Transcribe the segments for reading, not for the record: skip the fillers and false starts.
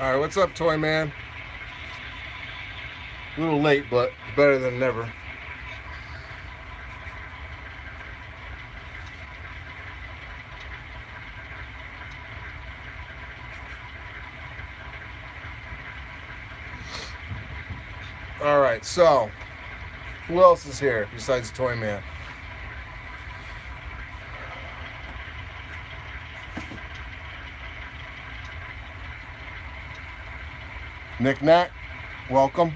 Alright, what's up, Toy Man? A little late, but better than never. Alright, so who else is here besides Toy Man? Nick Knack, welcome.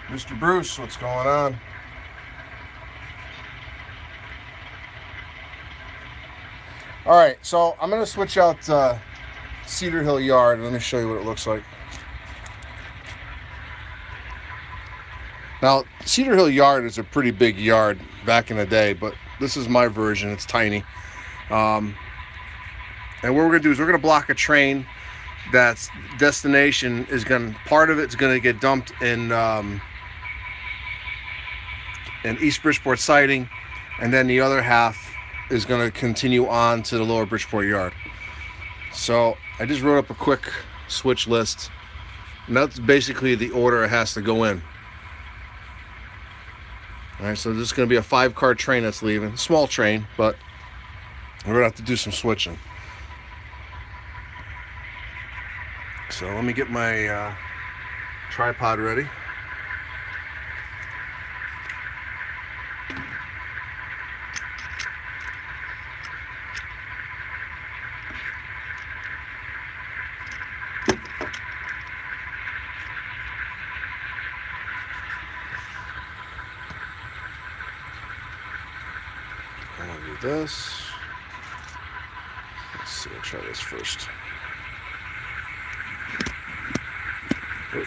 Mr. Bruce, what's going on? Alright, so I'm going to switch out Cedar Hill Yard. Let me show you what it looks like. Now, Cedar Hill Yard is a pretty big yard back in the day, but this is my version. It's tiny. And what we're going to do is we're going to block a train that's destination is going to, part of it's going to get dumped in East Bridgeport siding, and then the other half is going to continue on to the Lower Bridgeport Yard. So I just wrote up a quick switch list, and that's basically the order it has to go in. All right, so this is going to be a 5-car train that's leaving. Small train, but we're going to have to do some switching. So let me get my tripod ready. I'm going to do this. Let's see, I'll try this first. Oh.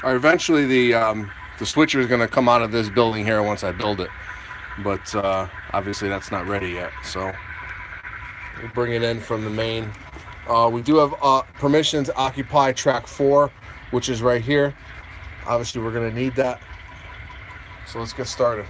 All right, eventually the switcher is going to come out of this building here once I build it, but obviously that's not ready yet. So we'll bring it in from the main. We do have permission to occupy track 4, which is right here. Obviously, we're going to need that. So let's get started.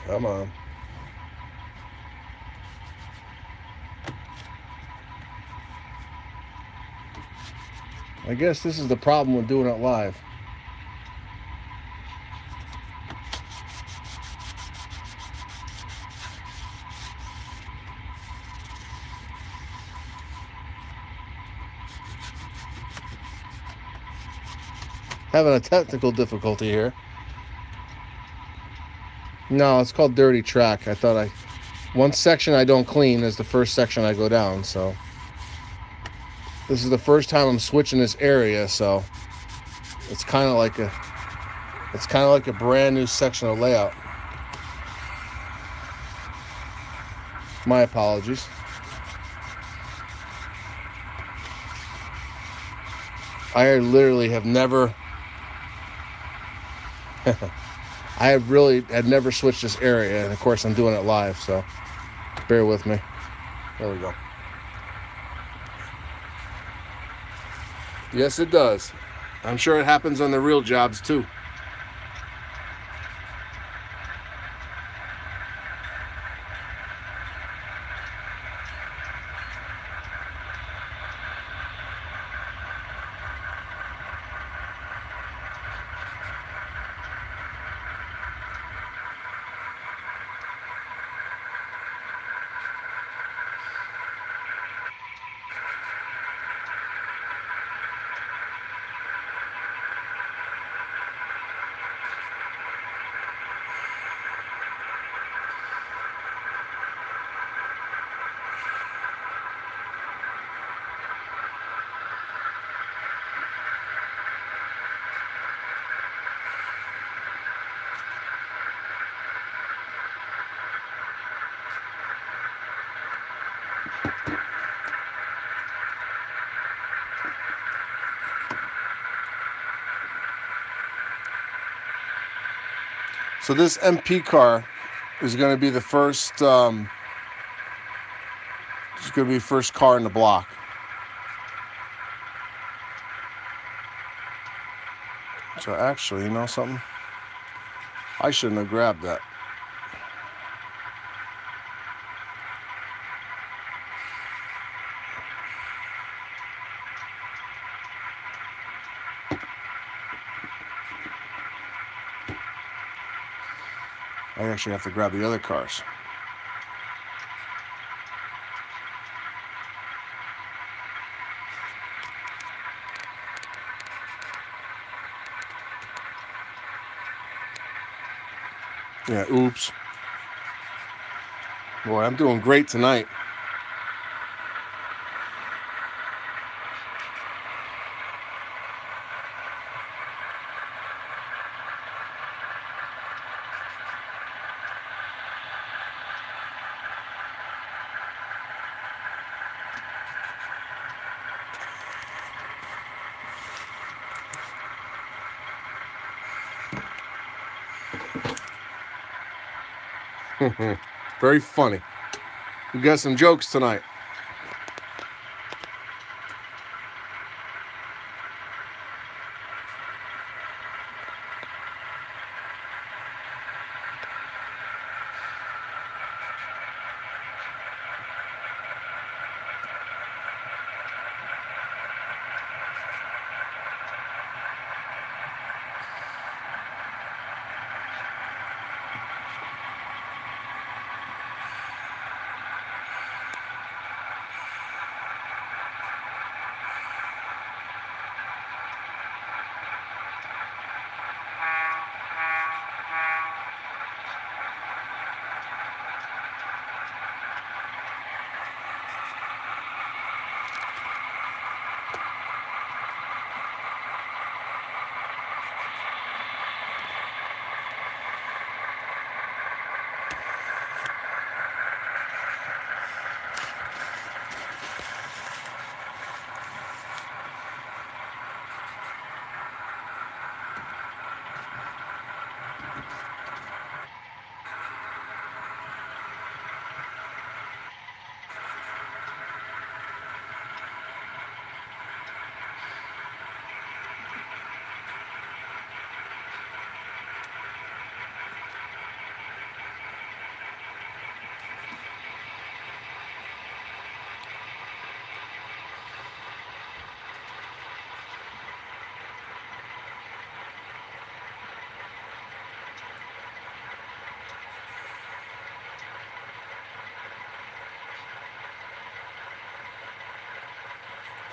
Come on. I guess this is the problem with doing it live. Having a technical difficulty here. No, it's called dirty track. I thought one section I don't clean is the first section I go down, so this is the first time I'm switching this area, so it's kind of like a brand new section of layout. My apologies. I literally have never I had never switched this area, and of course I'm doing it live, so bear with me. There we go. Yes, it does. I'm sure it happens on the real jobs too. So this MP car is going to be the first. It's going to be the first car in the block. So actually, you know something? I shouldn't have grabbed that. I actually have to grab the other cars. Yeah, oops. Boy, I'm doing great tonight. Very funny. We got some jokes tonight.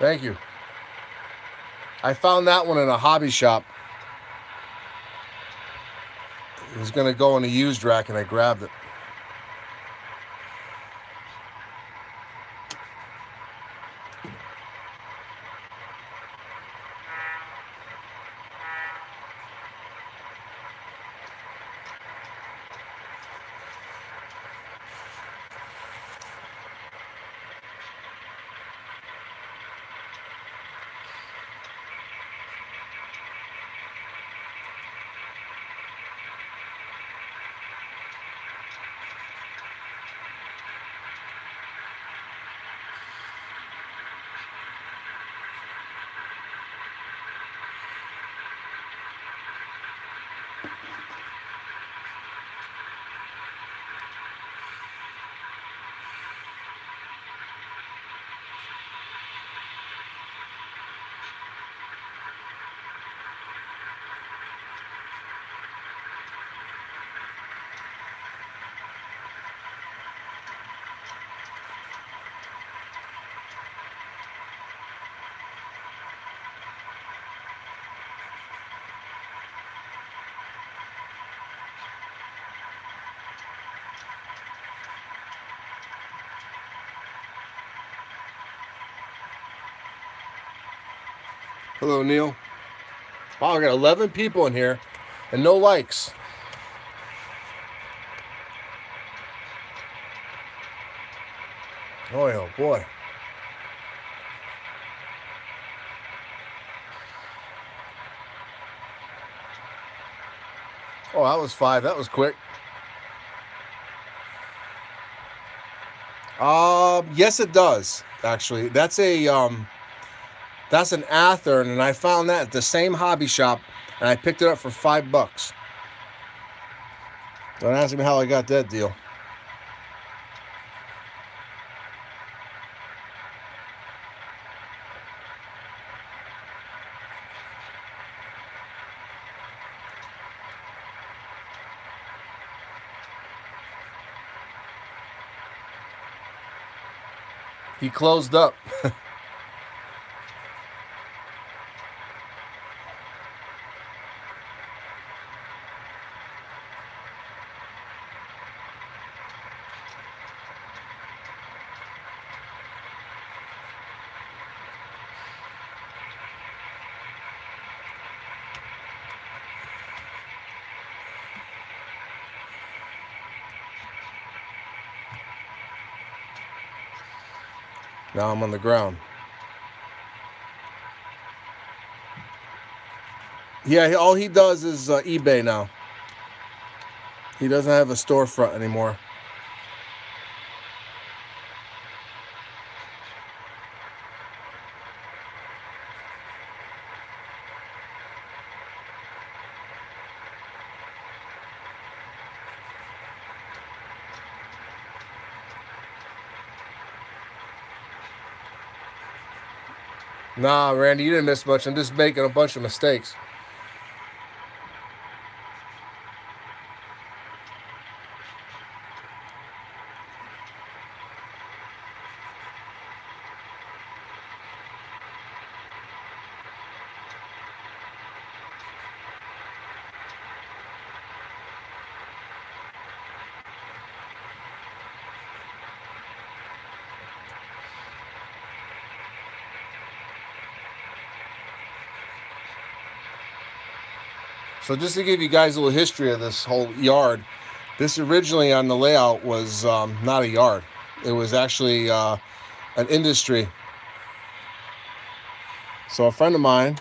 Thank you. I found that one in a hobby shop. It was going to go in a used rack and I grabbed it. Hello, Neil. Wow, I got 11 people in here and no likes. Oh boy. Oh, that was 5. That was quick. Yes, it does. Actually, that's an Athearn, and I found that at the same hobby shop, and I picked it up for $5. Don't ask me how I got that deal. He closed up. Now I'm on the ground. Yeah, all he does is eBay now. He doesn't have a storefront anymore. Nah, Randy, you didn't miss much. I'm just making a bunch of mistakes. So just to give you guys a little history of this whole yard, this originally on the layout was not a yard. It was actually an industry. So a friend of mine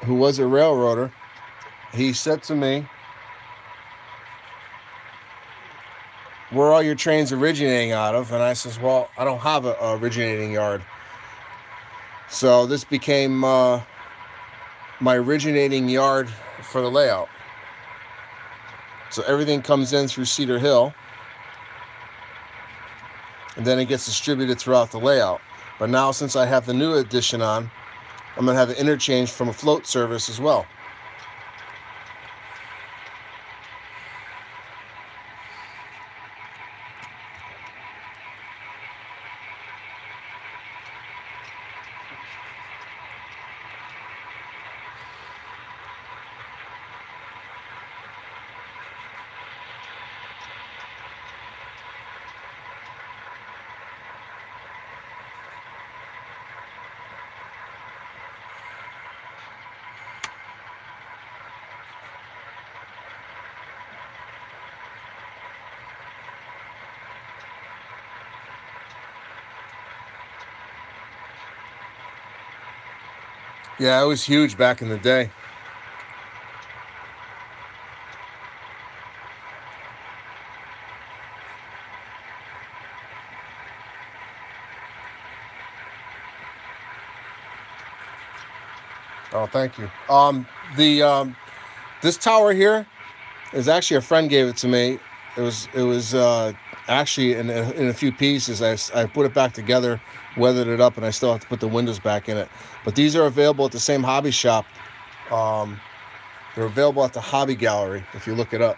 who was a railroader, he said to me, "Where are all your trains originating out of?" And I says, "Well, I don't have a originating yard." So this became my originating yard for the layout. So everything comes in through Cedar Hill, and then it gets distributed throughout the layout. But now, since I have the new addition on, I'm going to have it interchanged from a float service as well. Yeah, it was huge back in the day. Oh, thank you. This tower here is actually, a friend gave it to me. It was actually in a few pieces. I put it back together, weathered it up, and I still have to put the windows back in it. But these are available at the same hobby shop. They're available at the Hobby Gallery if you look it up.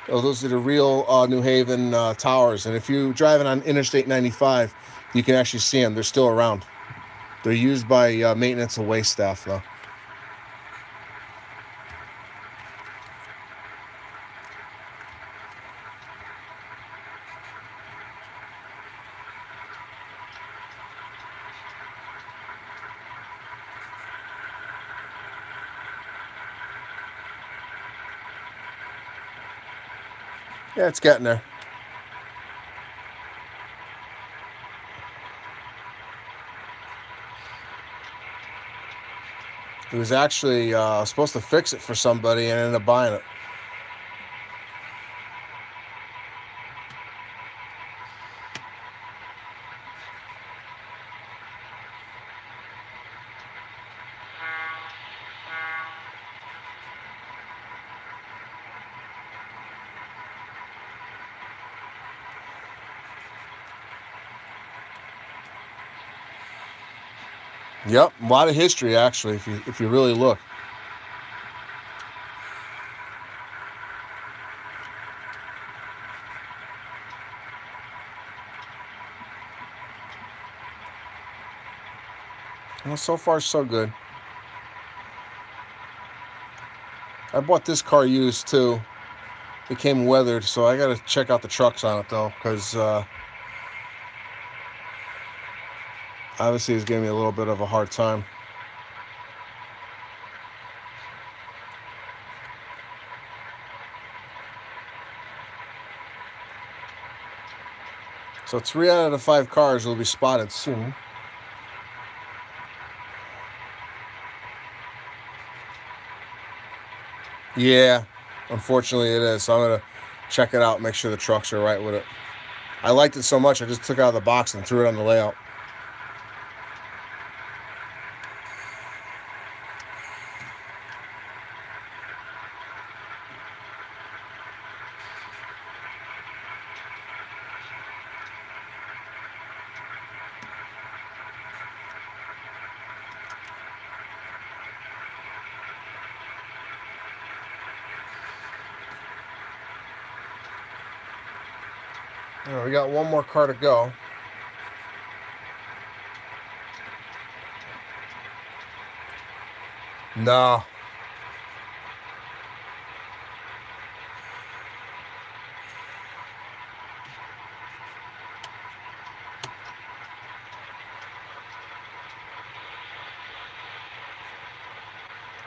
Oh, those are the real New Haven towers. And if you're driving on Interstate 95, you can actually see them. They're still around. They're used by maintenance and waste staff, though. Yeah, it's getting there. He was actually supposed to fix it for somebody and ended up buying it. Yep, a lot of history actually, if you really look. Well, so far so good. I bought this car used too. It came weathered, so I got to check out the trucks on it though, because obviously it's giving me a little bit of a hard time. So 3 out of the 5 cars will be spotted soon. Yeah, unfortunately it is. So I'm gonna check it out, make sure the trucks are right with it. I liked it so much, I just took it out of the box and threw it on the layout. All right, we got one more car to go. No.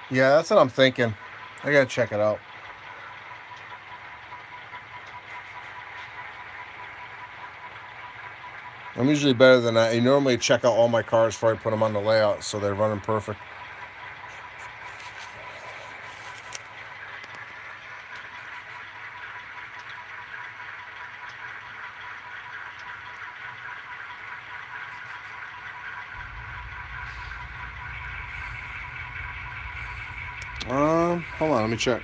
Yeah, that's what I'm thinking. I gotta check it out. I'm usually better than that. I normally check out all my cars before I put them on the layout so they're running perfect. Hold on, let me check.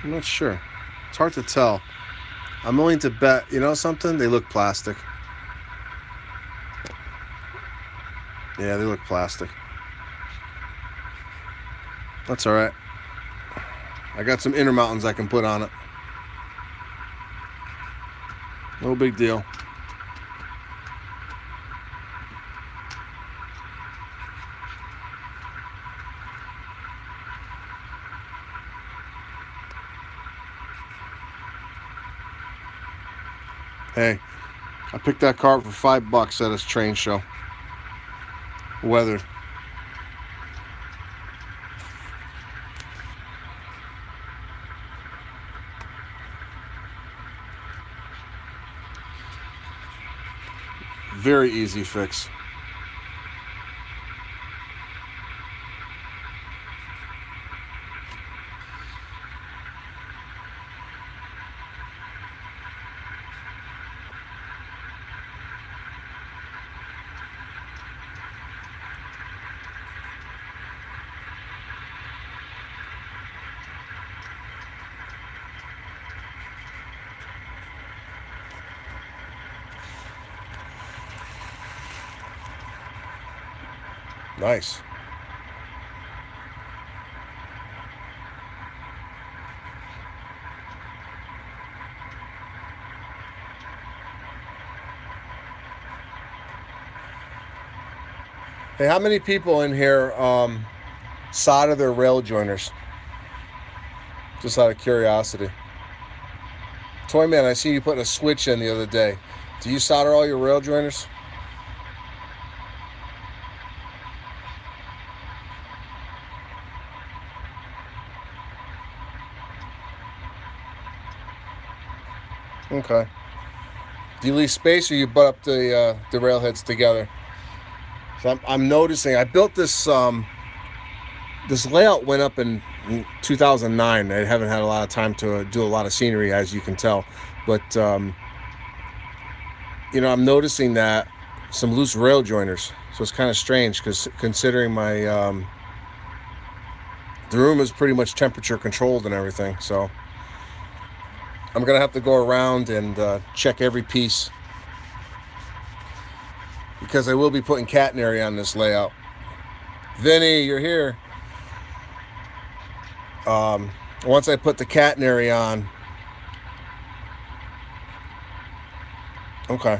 I'm not sure. It's hard to tell. I'm willing to bet, you know something? They look plastic. Yeah, they look plastic. That's all right. I got some Intermountains I can put on it. No big deal. Hey, I picked that car up for $5 at his train show. Weathered. Very easy fix. Nice. Hey, how many people in here solder their rail joiners? Just out of curiosity. Toyman, I see you putting a switch in the other day. Do you solder all your rail joiners? Okay. Do you leave space, or you butt up the rail heads together? So I'm noticing. I built this this layout went up in 2009. I haven't had a lot of time to do a lot of scenery, as you can tell, but you know, I'm noticing that some loose rail joiners. So it's kind of strange, because considering my the room is pretty much temperature controlled and everything. So I'm gonna have to go around and check every piece, because I will be putting catenary on this layout. Vinny, you're here. Once I put the catenary on, okay.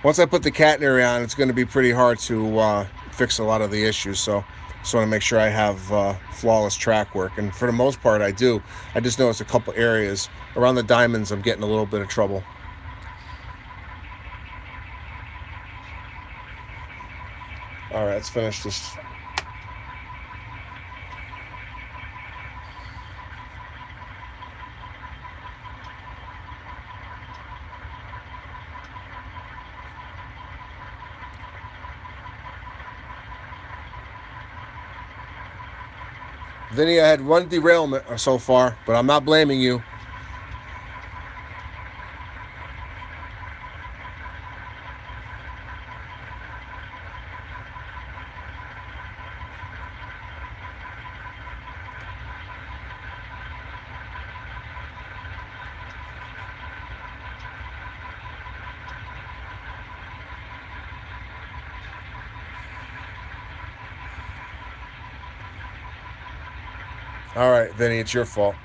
Once I put the catenary on, it's going to be pretty hard to fix a lot of the issues. So just want to make sure I have flawless track work, and for the most part I do. I just noticed a couple areas around the diamonds I'm getting a little bit of trouble. All right, let's finish this. Vinny, I had one derailment so far, but I'm not blaming you. All right, Vinny, it's your fault.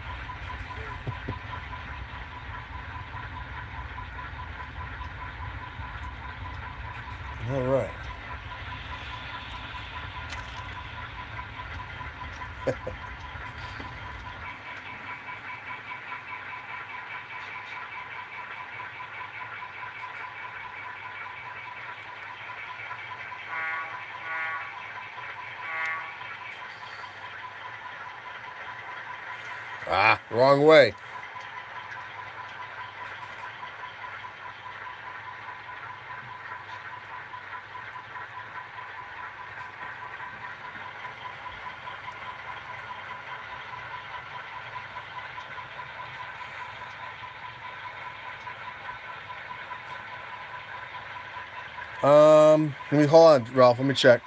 All right. Ah, wrong way. Let me hold on, Ralph. Let me check.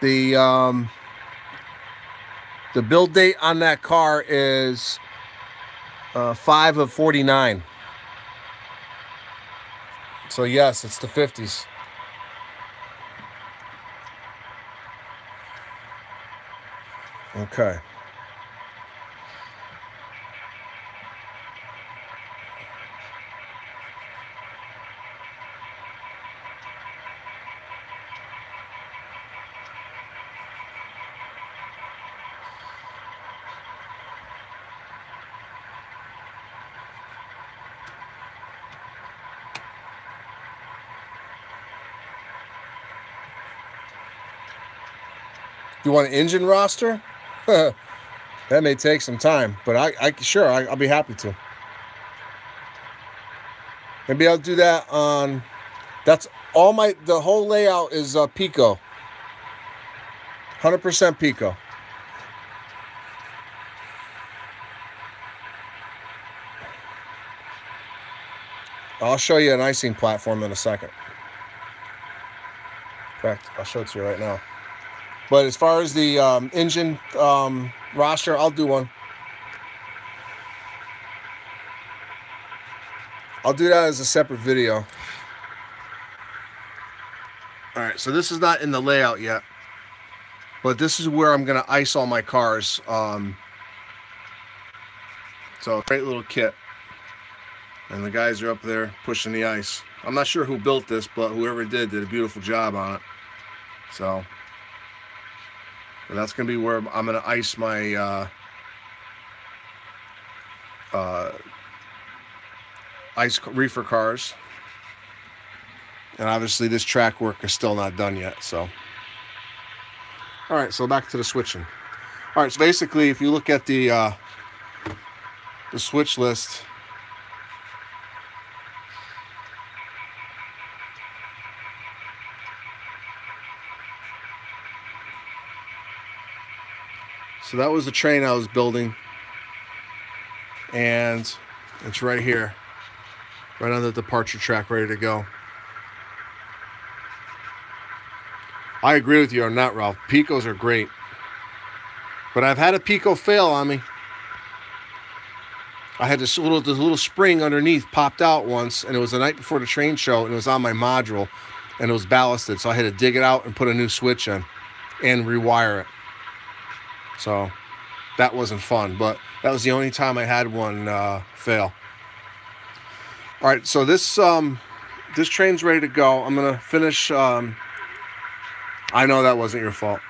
The build date on that car is 5 of 49. So yes, it's the 50s. Okay. You want an engine roster? That may take some time, but I'll be happy to. Maybe I'll do that on. That's all the whole layout is Pico. 100% Pico. I'll show you an icing platform in a second. In fact, I'll show it to you right now. But as far as the engine roster, I'll do one. I'll do that as a separate video. All right, so this is not in the layout yet, but this is where I'm going to ice all my cars. So great little kit. And the guys are up there pushing the ice. I'm not sure who built this, but whoever did a beautiful job on it. So but that's going to be where I'm going to ice my reefer cars. And obviously this track work is still not done yet, so. All right, so back to the switching. All right, so basically if you look at the switch list, so that was the train I was building, and it's right here, right on the departure track, ready to go. I agree with you on that, Ralph. Picos are great. But I've had a Pico fail on me. I had this little spring underneath popped out once, and it was the night before the train show, and it was on my module, and it was ballasted. So I had to dig it out and put a new switch in and rewire it. So that wasn't fun, but that was the only time I had one fail. All right, so this train's ready to go. I'm going to finish... I know that wasn't your fault.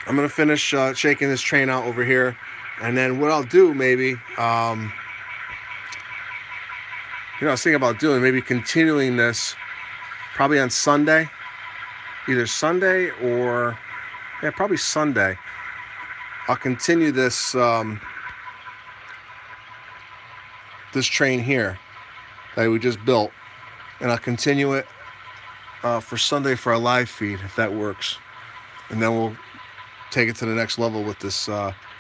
I'm going to finish shaking this train out over here. And then what I'll do maybe, I was thinking about doing, maybe continuing this probably on Sunday. Either Sunday or, yeah, probably Sunday. I'll continue this, this train here that we just built. And I'll continue it for Sunday for our live feed, if that works, and then we'll take it to the next level with this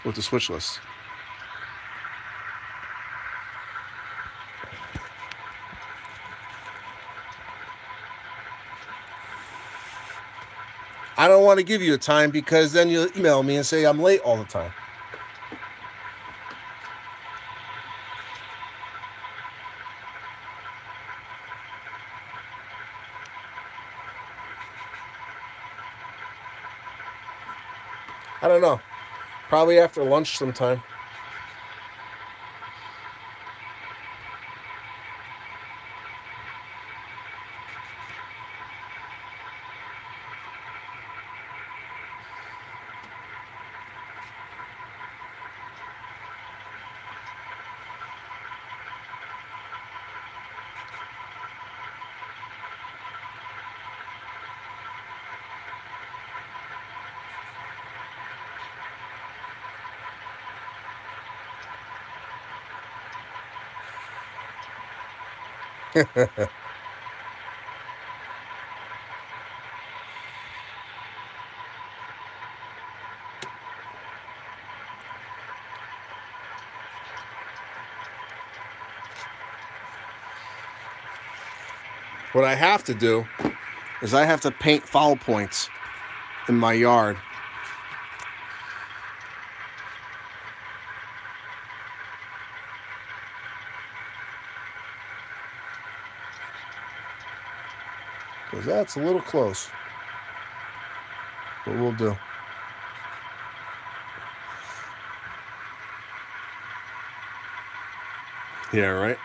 with the switch list. I don't want to give you a time because then you'll email me and say I'm late all the time. I don't know. Probably after lunch sometime. What I have to do is I have to paint foul points in my yard. Because that's a little close. But we'll do. Yeah, right?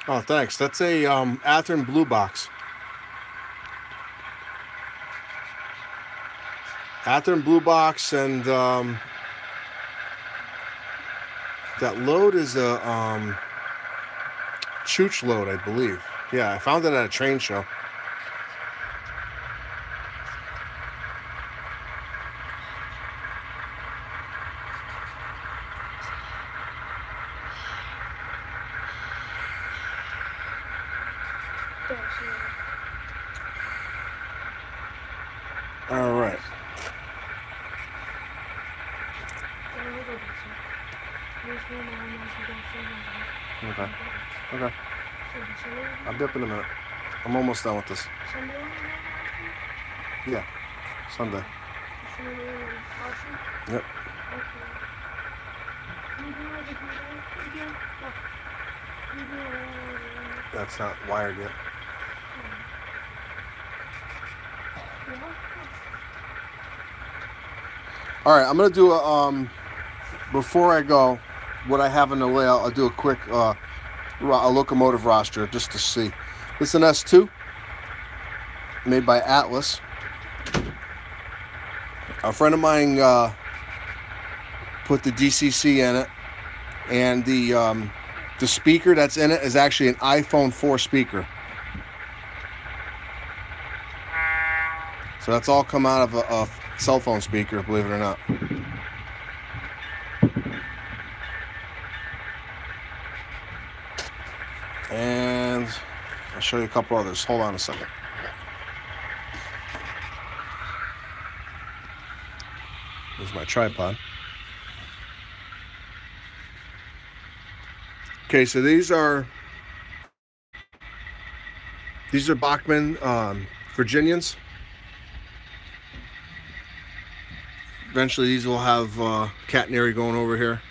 Oh, thanks. That's a Athearn Blue Box. Athearn Blue Box, and that load is a Chooch load, I believe. Yeah, I found it at a train show. All right. Okay. Okay. I'll dip in a minute. I'm almost done with this. Yeah. Sunday. Yep. That's not wired yet. All right, I'm gonna do a before I go, what I have in the layout. I'll do a quick a locomotive roster just to see. This is an S2 made by Atlas. A friend of mine put the DCC in it, and the speaker that's in it is actually an iPhone 4 speaker. So that's all come out of a cell phone speaker, believe it or not. And I'll show you a couple others. Hold on a second. Here's my tripod. Okay, so these are Bachmann Virginians. Eventually these will have catenary going over here.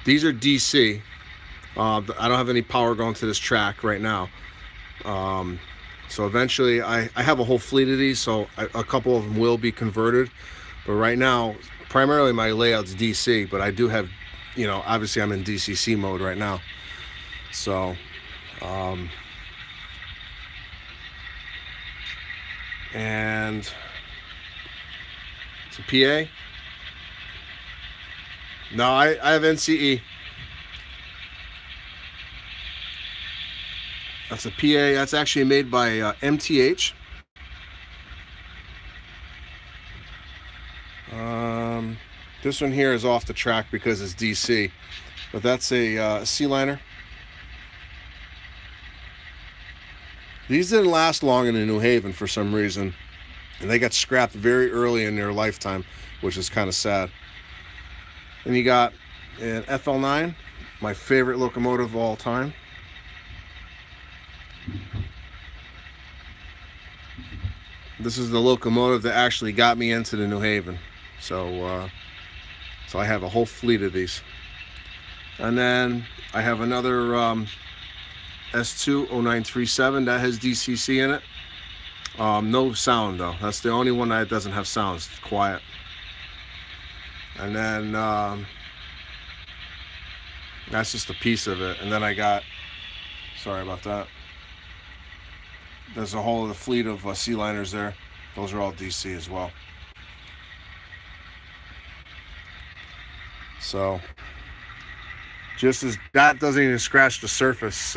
These are DC. I don't have any power going to this track right now. So eventually I have a whole fleet of these, so a couple of them will be converted. But right now, primarily my layout's DC, but I do have, you know, obviously I'm in DCC mode right now. So, and it's a PA. No, I have NCE. That's a PA. That's actually made by MTH. This one here is off the track because it's DC, but that's a C-liner. These didn't last long in New Haven for some reason, and they got scrapped very early in their lifetime, which is kind of sad. And you got an FL9, my favorite locomotive of all time. This is the locomotive that actually got me into the New Haven. So I have a whole fleet of these. And then I have another S2 0937 that has DCC in it. No sound though. That's the only one that doesn't have sounds. It's quiet. And then that's just a piece of it. And then I got, sorry about that, there's a whole other fleet of C-liners there. Those are all DC as well. So just as that doesn't even scratch the surface,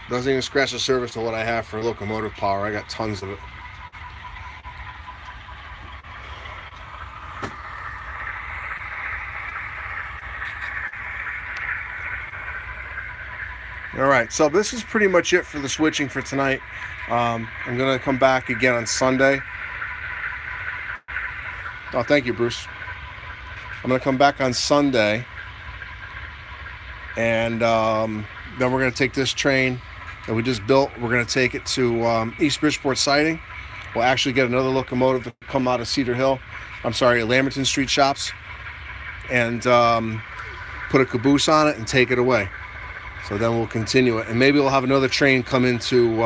doesn't even scratch the surface of what I have for locomotive power. I got tons of it. All right, so this is pretty much it for the switching for tonight. I'm gonna come back again on Sunday. Oh, thank you, Bruce. I'm gonna come back on Sunday, and then we're gonna take this train that we just built. We're gonna take it to East Bridgeport Siding. We'll actually get another locomotive to come out of Cedar Hill. I'm sorry, Lamberton Street Shops, and put a caboose on it and take it away. So then we'll continue it, and maybe we'll have another train come into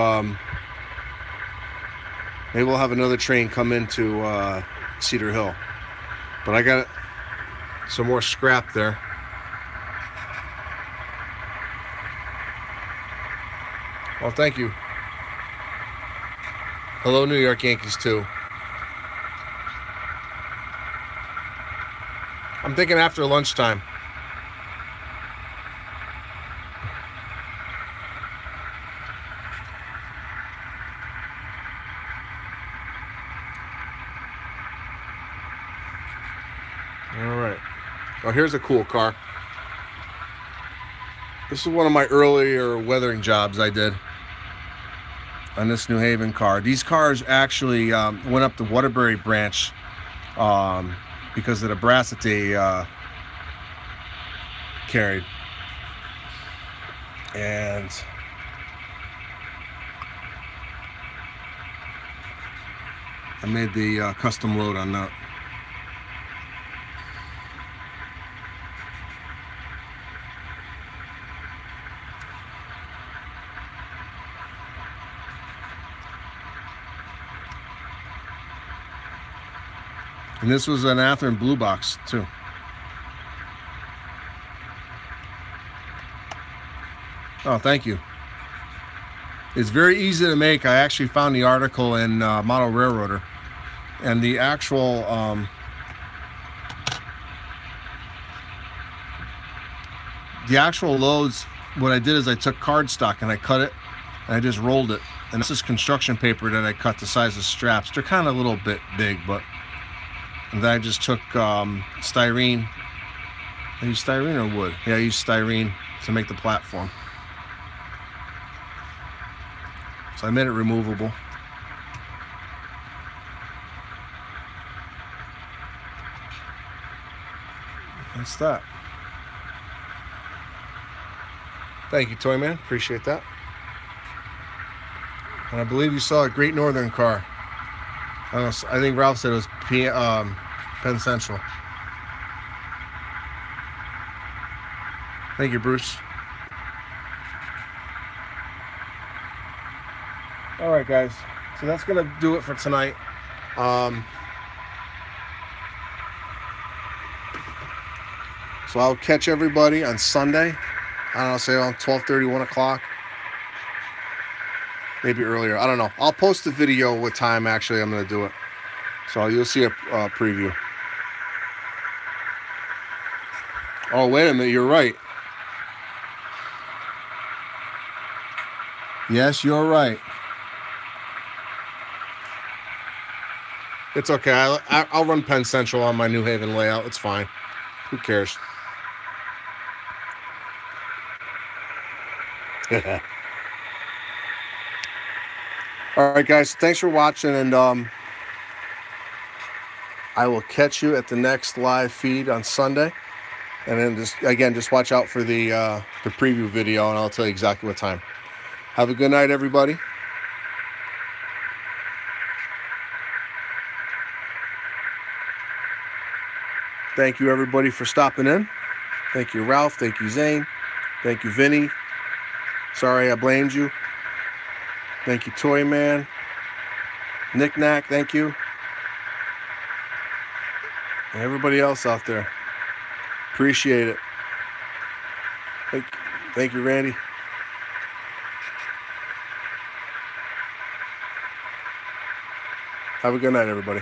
Maybe we'll have another train come into Cedar Hill. But I got some more scrap there. Well, thank you. Hello, New York Yankees, too. I'm thinking after lunchtime. All right. Oh, here's a cool car. This is one of my earlier weathering jobs I did on this New Haven car. These cars actually went up the Waterbury branch because of the brass that they carried. And I made the custom load on that. And this was an Athearn blue box too. Oh, thank you. It's very easy to make. I actually found the article in Model Railroader, and the actual loads. What I did is I took cardstock and I cut it, and I just rolled it. And this is construction paper that I cut the size of straps. They're kind of a little bit big, but. And then I just took styrene. I used styrene or wood? Yeah, I used styrene to make the platform. So I made it removable. That's that. Thank you, Toy Man. Appreciate that. And I believe you saw a Great Northern car. I think Ralph said it was Penn Central. Thank you, Bruce. All right, guys. So that's going to do it for tonight. So I'll catch everybody on Sunday. I don't know, say around 12:30, 1 o'clock. Maybe earlier. I don't know. I'll post the video what time actually I'm going to do it. So you'll see a preview. Oh, wait a minute. You're right. Yes, you're right. It's okay. I'll run Penn Central on my New Haven layout. It's fine. Who cares? All right, guys. Thanks for watching, and I will catch you at the next live feed on Sunday. And then just watch out for the preview video, and I'll tell you exactly what time. Have a good night, everybody. Thank you, everybody, for stopping in. Thank you, Ralph. Thank you, Zane. Thank you, Vinny. Sorry I blamed you. Thank you, Toy Man. Knick Knack, thank you. And everybody else out there. Appreciate it. Thank you, Randy. Have a good night, everybody.